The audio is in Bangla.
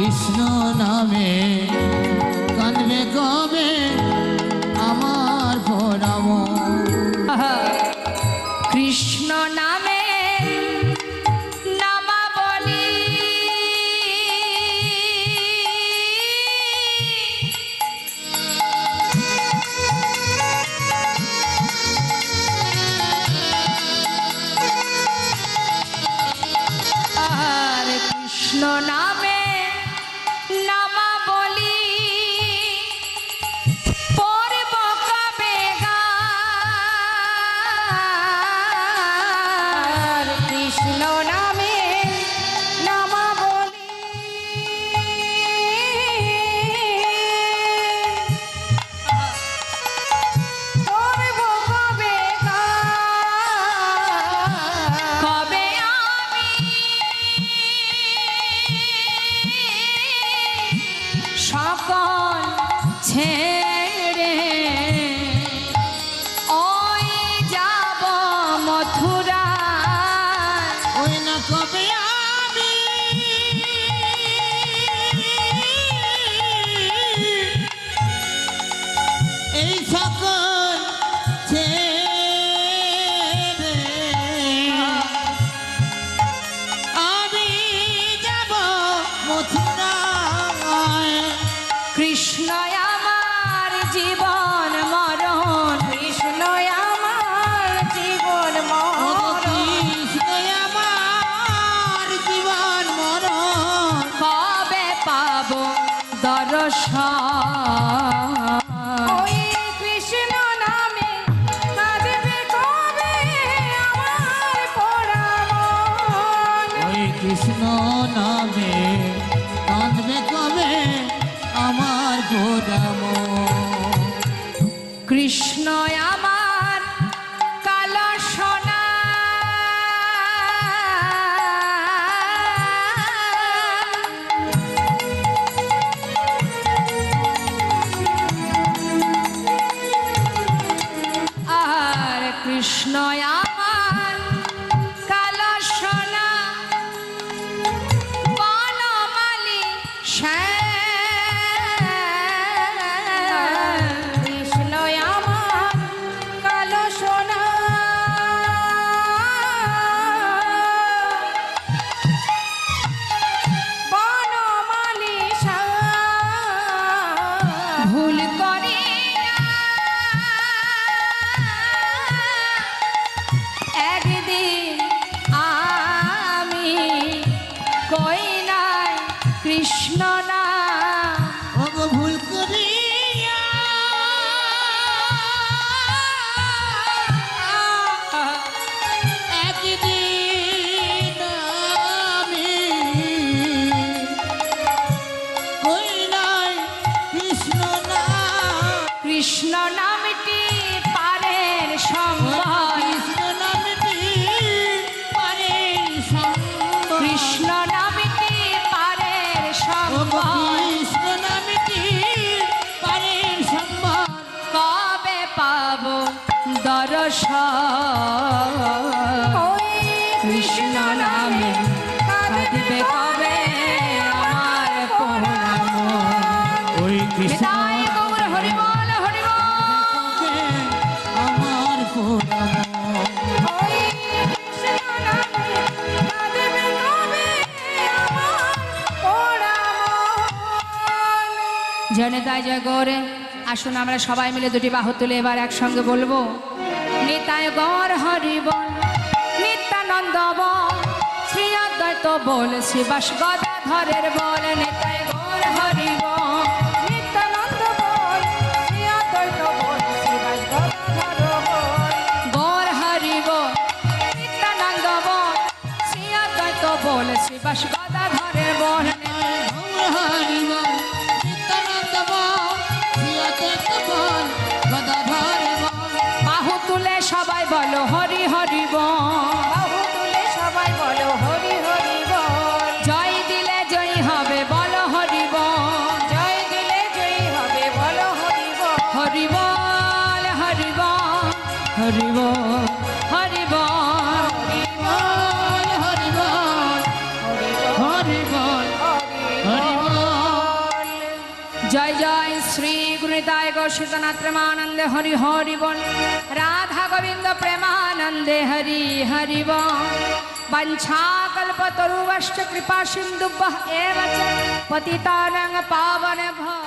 কৃষ্ণ নামে কাঁদবে কবে আমার পরাম। কৃষ্ণ নামে নামাবলী আর কৃষ্ণ নামে নামাবলী পড়ব কবে গান কৃষ্ণ নামে নামাবলী পড়ব কবে গান কবে আমি সকল ছেড়ে ওই যাব মথুরা। ওই না কবে আমি এই সকল ছেড়ে আমি যাব মথুরায়। কৃষ্ণ আমার জীবন মরণ কৃষ্ণ আমার জীবন মরণ কৃষ্ণ আমার জীবন মরণ কবে পাব দর্শন। ওই কৃষ্ণ নামে কাঁদবে কবে আমার পরাণ। ওই কৃষ্ণ নামে কাঁদবে কবে আমার গোদাম। কৃষ্ণ আমার কালো সোনা আর কৃষ্ণ আমার কালো সোনা বনমালী কৃষ্ণ আমার কালো সোনা বনমালী ভুল করি একদিন আমি কই নাই কৃষ্ণ না ওগো ভুল করিয়া একদিন আমি কই নাই কৃষ্ণ না। কৃষ্ণ নামটি পারের সম্বল কৃষ্ণ নামটি পারের সম্বল। কৃষ্ণ নামটি পারের সম্বল কৃষ্ণ নামটি পারের সম্বল। কবে পাব দর্শন। কৃষ্ণ নামে কাঁদবে কবে আমার পরাণ। ওই কৃষ্ণ নিতাই গৌর হরি বল হরি বল। কবে আমার পরাণ। ওই কৃষ্ণ নামে কাঁদবে কবে আমার পরাণ। জয় নিতাই জয় গৌরে। আসুন আমরা সবাই মিলে দুটি বাহু তুলে এবার একসঙ্গে বলবো নিতাই গৌর হরি বল নিত্যানন্দ বল শ্রী অদ্বৈত বল শিবাস গদাধরের বল। নিতাই গৌর হরি বল নিত্যানন্দ বল শ্রী অদ্বৈত বল শিবাস গদাধর বল। গৌর হরি বল নিত্যানন্দ বল শ্রী অদ্বৈত বল শিবাস গদাধরের বল। গৌর হরি বল নিত্যানন্দ বল শ্রী অদ্বৈত বল গদাধর বল। বাহু তুলে সবাই বলো হরি হরি বল। বাহু তুলে সবাই বলো হরি হরি বল। জয় দিলে জয়ী হবে বলো হরি বল। জয় দিলে জয়ী হবে বলো হরি বল। হরি বল হরি বল হরি বল হরি বল হরি বল হরি বল হরি বল হরি বল। निताय गौशितनाथ प्रेमानंदे हरि हरि बोल राधा गोविंद प्रेमानंदे हरि हरि बोल वंशाकल्पतरुवश्च कृपा सिन्धुभ्यः एव च पतितानां पावनेभ्यः